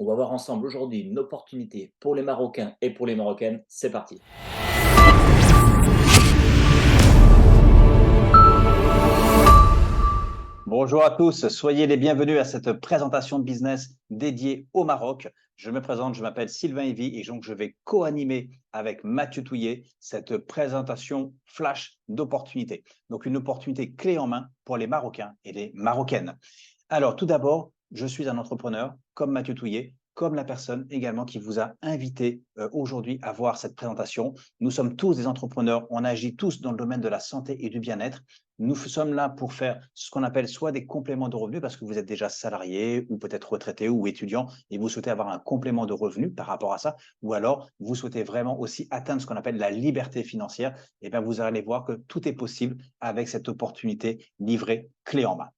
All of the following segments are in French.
On va voir ensemble aujourd'hui une opportunité pour les Marocains et pour les Marocaines. C'est parti. Bonjour à tous, soyez les bienvenus à cette présentation de business dédiée au Maroc. Je me présente, je m'appelle Sylvain Evy et donc je vais co-animer avec Mathieu Touillet cette présentation flash d'opportunité. Donc une opportunité clé en main pour les Marocains et les Marocaines. Alors tout d'abord, je suis un entrepreneur comme Mathieu Touillet, comme la personne également qui vous a invité aujourd'hui à voir cette présentation. Nous sommes tous des entrepreneurs, on agit tous dans le domaine de la santé et du bien-être. Nous sommes là pour faire ce qu'on appelle soit des compléments de revenus parce que vous êtes déjà salarié ou peut-être retraité ou étudiant et vous souhaitez avoir un complément de revenus par rapport à ça, ou alors vous souhaitez vraiment aussi atteindre ce qu'on appelle la liberté financière. Et bien vous allez voir que tout est possible avec cette opportunité livrée clé en main.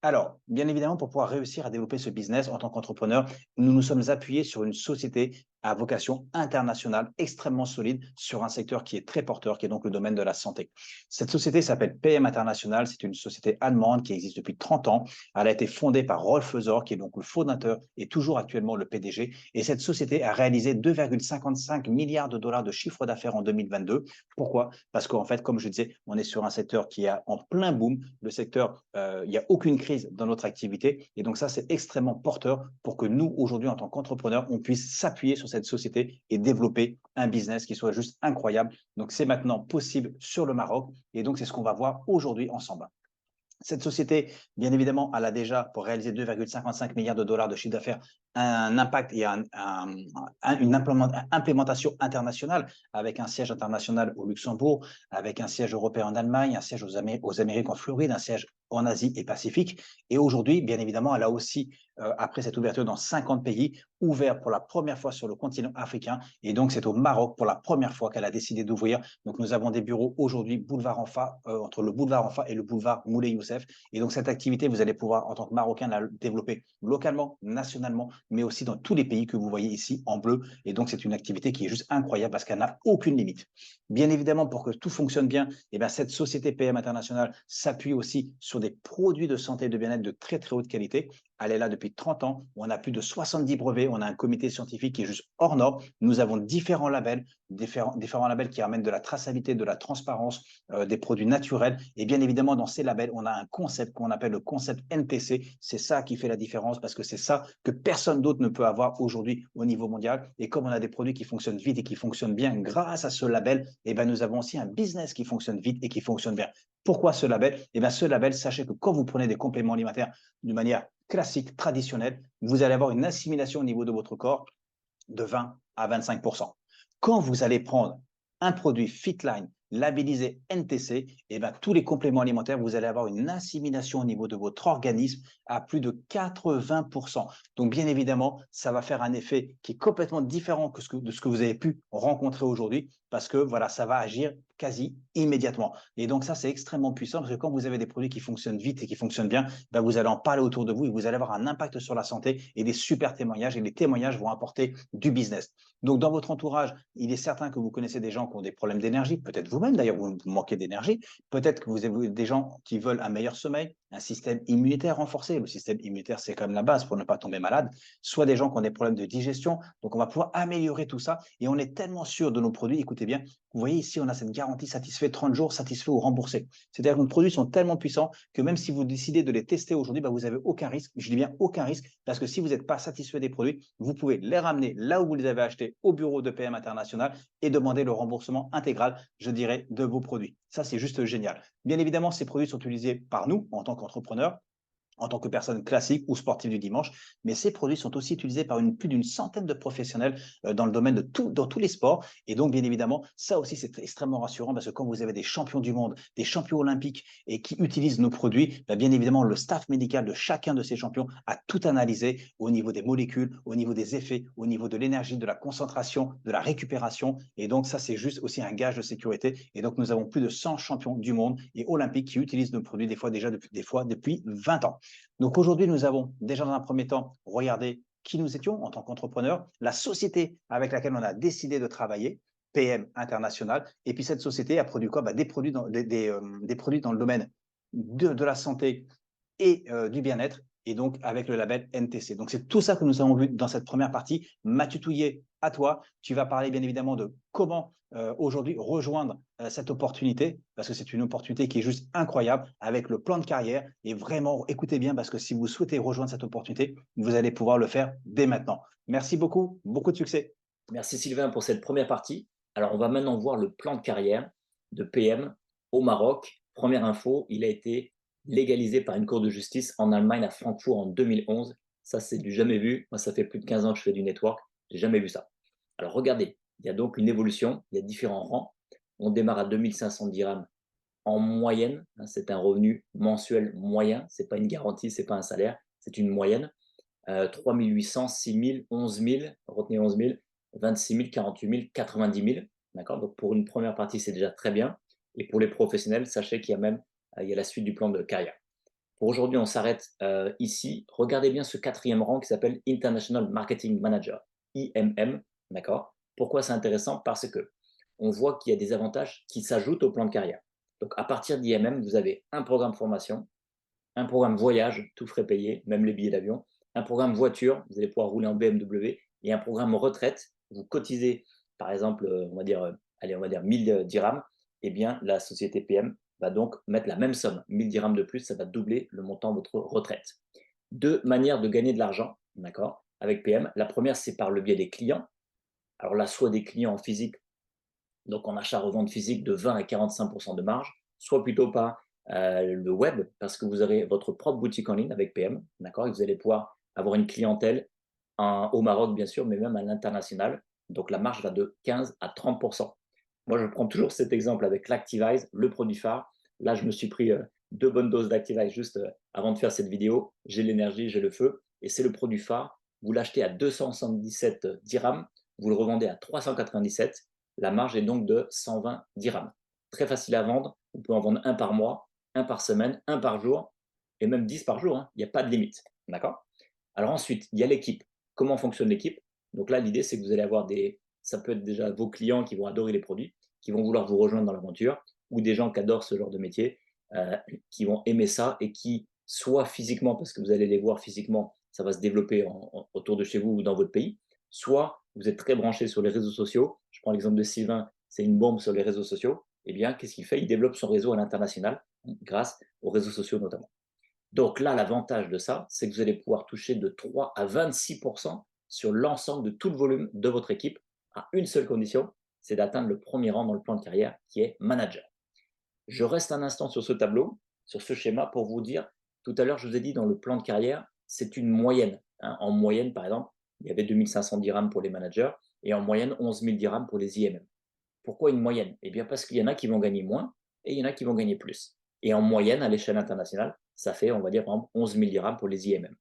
Alors, bien évidemment, pour pouvoir réussir à développer ce business en tant qu'entrepreneur, nous nous sommes appuyés sur une société à vocation internationale extrêmement solide sur un secteur qui est très porteur, qui est donc le domaine de la santé. Cette société s'appelle PM International. C'est une société allemande qui existe depuis 30 ans. Elle a été fondée par Rolf Hazor, qui est donc le fondateur et toujours actuellement le PDG. Et cette société a réalisé 2,55 milliards de dollars de chiffre d'affaires en 2022. Pourquoi? Parce qu'en fait, comme je disais, on est sur un secteur qui est en plein boom. Le secteur, il n'y a aucune crise dans notre activité. Et donc ça, c'est extrêmement porteur pour que nous, aujourd'hui, en tant qu'entrepreneurs, on puisse s'appuyer sur cette société et développer un business qui soit juste incroyable. Donc c'est maintenant possible sur le Maroc. Et donc c'est ce qu'on va voir aujourd'hui ensemble. Cette société, bien évidemment, elle a déjà, pour réaliser 2,55 milliards de dollars de chiffre d'affaires, un impact et une implémentation internationale avec un siège international au Luxembourg, avec un siège européen en Allemagne, un siège aux Amériques en Floride, un siège en Asie et Pacifique. Et aujourd'hui, bien évidemment, elle a aussi, après cette ouverture dans 50 pays, ouvert pour la première fois sur le continent africain. Et donc, c'est au Maroc pour la première fois qu'elle a décidé d'ouvrir. Donc, nous avons des bureaux aujourd'hui, boulevard Enfa, entre le boulevard Enfa et le boulevard Moulay Youssef. Et donc, cette activité, vous allez pouvoir, en tant que Marocain, la développer localement, nationalement, mais aussi dans tous les pays que vous voyez ici en bleu. Et donc, c'est une activité qui est juste incroyable parce qu'elle n'a aucune limite. Bien évidemment, pour que tout fonctionne bien, eh bien, cette société PM International s'appuie aussi sur des produits de santé et de bien-être de très, très haute qualité. Elle est là depuis 30 ans. On a plus de 70 brevets. On a un comité scientifique qui est juste hors norme. Nous avons différents labels, différents labels qui amènent de la traçabilité, de la transparence, des produits naturels. Et bien évidemment, dans ces labels, on a un concept qu'on appelle le concept NTC. C'est ça qui fait la différence parce que c'est ça que personne d'autre ne peut avoir aujourd'hui au niveau mondial. Et comme on a des produits qui fonctionnent vite et qui fonctionnent bien grâce à ce label, eh bien, nous avons aussi un business qui fonctionne vite et qui fonctionne bien. Pourquoi ce label? Eh bien, ce label, sachez que quand vous prenez des compléments alimentaires d'une manière classique, traditionnelle, vous allez avoir une assimilation au niveau de votre corps de 20 à 25 pour cent. Quand vous allez prendre un produit Fitline labellisé NTC, eh bien, tous les compléments alimentaires, vous allez avoir une assimilation au niveau de votre organisme à plus de 80 pour cent. Donc, bien évidemment, ça va faire un effet qui est complètement différent de ce que vous avez pu rencontrer aujourd'hui parce que voilà, ça va agir quasi immédiatement. Et donc, ça, c'est extrêmement puissant parce que quand vous avez des produits qui fonctionnent vite et qui fonctionnent bien, ben, vous allez en parler autour de vous et vous allez avoir un impact sur la santé et des super témoignages. Et les témoignages vont apporter du business. Donc, dans votre entourage, il est certain que vous connaissez des gens qui ont des problèmes d'énergie. Peut-être vous-même, d'ailleurs, vous manquez d'énergie. Peut-être que vous avez des gens qui veulent un meilleur sommeil, un système immunitaire renforcé. Le système immunitaire, c'est quand même la base pour ne pas tomber malade. Soit des gens qui ont des problèmes de digestion. Donc, on va pouvoir améliorer tout ça. Et on est tellement sûr de nos produits. Écoutez bien, vous voyez ici, on a cette garantie satisfait 30 jours, satisfait ou remboursé. C'est-à-dire que nos produits sont tellement puissants que même si vous décidez de les tester aujourd'hui, bah, vous n'avez aucun risque. Je dis bien aucun risque parce que si vous n'êtes pas satisfait des produits, vous pouvez les ramener là où vous les avez achetés au bureau de PM International et demander le remboursement intégral, je dirais, de vos produits. Ça, c'est juste génial. Bien évidemment, ces produits sont utilisés par nous en tant qu'entrepreneurs, en tant que personne classique ou sportive du dimanche, mais ces produits sont aussi utilisés par plus d'une centaine de professionnels dans le domaine dans tous les sports. Et donc, bien évidemment, ça aussi, c'est extrêmement rassurant parce que quand vous avez des champions du monde, des champions olympiques et qui utilisent nos produits, bien évidemment, le staff médical de chacun de ces champions a tout analysé au niveau des molécules, au niveau des effets, au niveau de l'énergie, de la concentration, de la récupération. Et donc, ça, c'est juste aussi un gage de sécurité. Et donc, nous avons plus de 100 champions du monde et olympiques qui utilisent nos produits des fois depuis 20 ans. Donc aujourd'hui, nous avons déjà dans un premier temps regardé qui nous étions en tant qu'entrepreneurs, la société avec laquelle on a décidé de travailler, PM International, et puis cette société a produit quoi? Des produits dans le domaine de la santé et du bien-être. et donc avec le label NTC. Donc, c'est tout ça que nous avons vu dans cette première partie. Mathieu Touillet, à toi. Tu vas parler bien évidemment de comment aujourd'hui rejoindre cette opportunité, parce que c'est une opportunité qui est juste incroyable avec le plan de carrière. Et vraiment, écoutez bien, parce que si vous souhaitez rejoindre cette opportunité, vous allez pouvoir le faire dès maintenant. Merci beaucoup, beaucoup de succès. Merci Sylvain pour cette première partie. Alors, on va maintenant voir le plan de carrière de PM au Maroc. Première info, il a été légalisé par une cour de justice en Allemagne à Francfort en 2011. Ça, c'est du jamais vu. Moi, ça fait plus de 15 ans que je fais du network. J'ai jamais vu ça. Alors, regardez, il y a donc une évolution. Il y a différents rangs. On démarre à 2500 dirhams en moyenne. C'est un revenu mensuel moyen. Ce n'est pas une garantie, ce n'est pas un salaire. C'est une moyenne. 3 800, 6 000, 11 000, retenez 11 000, 26 000, 48 000, 90 000. D'accord. Donc, pour une première partie, c'est déjà très bien. Et pour les professionnels, sachez qu'il y a même il y a la suite du plan de carrière. Pour aujourd'hui, on s'arrête ici. Regardez bien ce quatrième rang qui s'appelle International Marketing Manager, IMM. D'accord. Pourquoi c'est intéressant? Parce que on voit qu'il y a des avantages qui s'ajoutent au plan de carrière. Donc, à partir d'IMM, vous avez un programme formation, un programme voyage, tout frais payé, même les billets d'avion, un programme voiture, vous allez pouvoir rouler en BMW, et un programme retraite, vous cotisez, par exemple, on va dire, allez, on va dire 1000 dirhams, eh bien, la société PM va donc mettre la même somme, 1000 dirhams de plus, ça va doubler le montant de votre retraite. Deux manières de gagner de l'argent, d'accord, avec PM. La première, c'est par le biais des clients. Alors là, soit des clients en physique, donc en achat-revente physique de 20 à 45% de marge, soit plutôt par le web, parce que vous aurez votre propre boutique en ligne avec PM, d'accord, et vous allez pouvoir avoir une clientèle au Maroc, bien sûr, mais même à l'international. Donc la marge va de 15 à 30%. Moi, je prends toujours cet exemple avec l'Activize, le produit phare. Là, je me suis pris 2 bonnes doses d'Activize juste avant de faire cette vidéo. J'ai l'énergie, j'ai le feu, et c'est le produit phare. Vous l'achetez à 277 dirhams, vous le revendez à 397. La marge est donc de 120 dirhams. Très facile à vendre. Vous pouvez en vendre un par mois, un par semaine, un par jour, et même 10 par jour. Hein. Il n'y a pas de limite. D'accord. Alors ensuite, il y a l'équipe. Comment fonctionne l'équipe? Donc là, l'idée, c'est que vous allez avoir ça peut être déjà vos clients qui vont adorer les produits, qui vont vouloir vous rejoindre dans l'aventure, ou des gens qui adorent ce genre de métier, qui vont aimer ça et qui, soit physiquement, parce que vous allez les voir physiquement, ça va se développer autour de chez vous ou dans votre pays, soit vous êtes très branché sur les réseaux sociaux. Je prends l'exemple de Sylvain, c'est une bombe sur les réseaux sociaux. Eh bien, qu'est-ce qu'il fait? Il développe son réseau à l'international, grâce aux réseaux sociaux notamment. Donc là, l'avantage de ça, c'est que vous allez pouvoir toucher de 3 à 26% sur l'ensemble de tout le volume de votre équipe à une seule condition, c'est d'atteindre le premier rang dans le plan de carrière qui est manager. Je reste un instant sur ce tableau, sur ce schéma pour vous dire, tout à l'heure, je vous ai dit dans le plan de carrière, c'est une moyenne. Hein. En moyenne, par exemple, il y avait 2500 dirhams pour les managers et en moyenne 11 000 dirhams pour les IMM. Pourquoi une moyenne? Eh bien, parce qu'il y en a qui vont gagner moins et il y en a qui vont gagner plus. Et en moyenne, à l'échelle internationale, ça fait, on va dire, par exemple, 11 000 dirhams pour les IMM.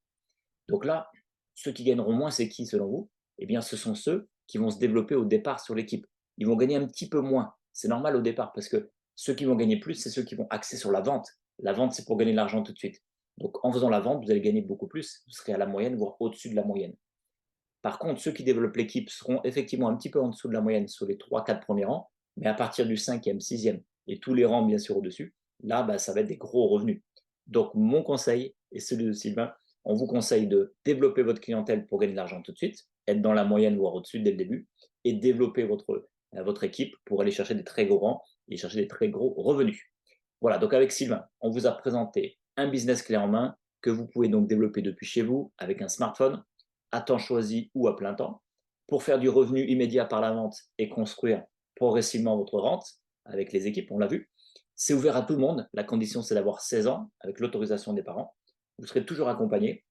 Donc là, ceux qui gagneront moins, c'est qui selon vous? Eh bien, ce sont ceux qui vont se développer au départ sur l'équipe. Ils vont gagner un petit peu moins. C'est normal au départ parce que ceux qui vont gagner plus, c'est ceux qui vont axer sur la vente. La vente, c'est pour gagner de l'argent tout de suite. Donc, en faisant la vente, vous allez gagner beaucoup plus. Vous serez à la moyenne, voire au-dessus de la moyenne. Par contre, ceux qui développent l'équipe seront effectivement un petit peu en dessous de la moyenne sur les 3-4 premiers rangs, mais à partir du 5e, 6e et tous les rangs bien sûr au-dessus, là, ça va être des gros revenus. Donc, mon conseil, et celui de Sylvain, on vous conseille de développer votre clientèle pour gagner de l'argent tout de suite, être dans la moyenne, voire au-dessus dès le début, et développer votre équipe pour aller chercher des très gros rangs et chercher des très gros revenus. Voilà, donc avec Sylvain, on vous a présenté un business clé en main que vous pouvez donc développer depuis chez vous avec un smartphone, à temps choisi ou à plein temps, pour faire du revenu immédiat par la vente et construire progressivement votre rente avec les équipes, on l'a vu. C'est ouvert à tout le monde. La condition, c'est d'avoir 16 ans avec l'autorisation des parents. Vous serez toujours accompagné.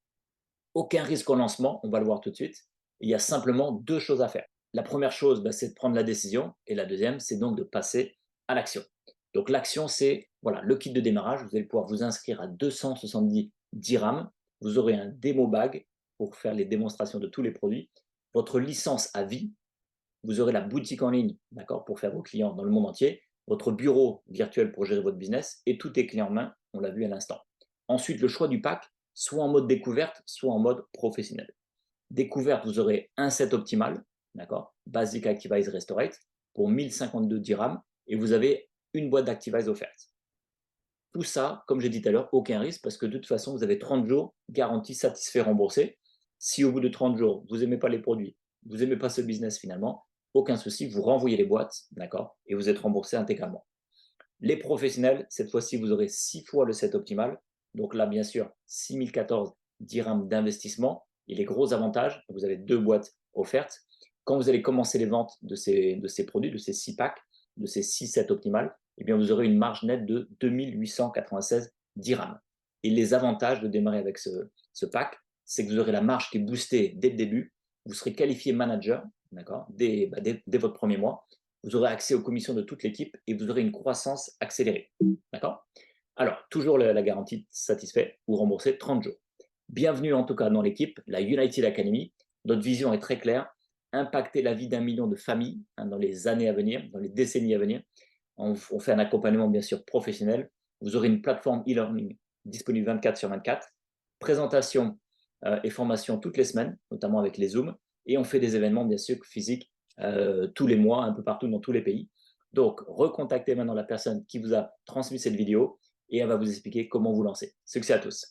Aucun risque au lancement, on va le voir tout de suite. Il y a simplement 2 choses à faire. La première chose, c'est de prendre la décision. Et la deuxième, c'est donc de passer à l'action. Donc l'action, c'est voilà, le kit de démarrage. Vous allez pouvoir vous inscrire à 270 dirhams. Vous aurez un démo bag pour faire les démonstrations de tous les produits. Votre licence à vie. Vous aurez la boutique en ligne, d'accord, pour faire vos clients dans le monde entier. Votre bureau virtuel pour gérer votre business et tout est clé en main. On l'a vu à l'instant. Ensuite, le choix du pack, soit en mode découverte, soit en mode professionnel. Découverte, vous aurez un set optimal, d'accord, Basic Activize Restorate pour 1052 dirhams et vous avez une boîte d'Activize offerte. Tout ça, comme j'ai dit tout à l'heure, aucun risque parce que de toute façon, vous avez 30 jours garantis, satisfaits, remboursés. Si au bout de 30 jours, vous n'aimez pas les produits, vous n'aimez pas ce business finalement, aucun souci, vous renvoyez les boîtes, d'accord, et vous êtes remboursé intégralement. Les professionnels, cette fois-ci, vous aurez 6 fois le set optimal. Donc là, bien sûr, 6014 dirhams d'investissement. Et les gros avantages, vous avez 2 boîtes offertes. Quand vous allez commencer les ventes de ces produits, de ces 6 packs, de ces 6 sets optimales, eh bien, vous aurez une marge nette de 2896 dirhams. Et les avantages de démarrer avec ce pack, c'est que vous aurez la marge qui est boostée dès le début. Vous serez qualifié manager, d'accord, dès votre premier mois. Vous aurez accès aux commissions de toute l'équipe et vous aurez une croissance accélérée. D'accord? Alors, toujours la garantie satisfait ou remboursé 30 jours. Bienvenue en tout cas dans l'équipe, la United Academy. Notre vision est très claire, impacter la vie d'1 million de familles dans les années à venir, dans les décennies à venir. On fait un accompagnement bien sûr professionnel. Vous aurez une plateforme e-learning disponible 24 sur 24, présentation et formation toutes les semaines, notamment avec les Zooms, et on fait des événements bien sûr physiques tous les mois, un peu partout dans tous les pays. Donc, recontactez maintenant la personne qui vous a transmis cette vidéo et elle va vous expliquer comment vous lancer. Succès à tous.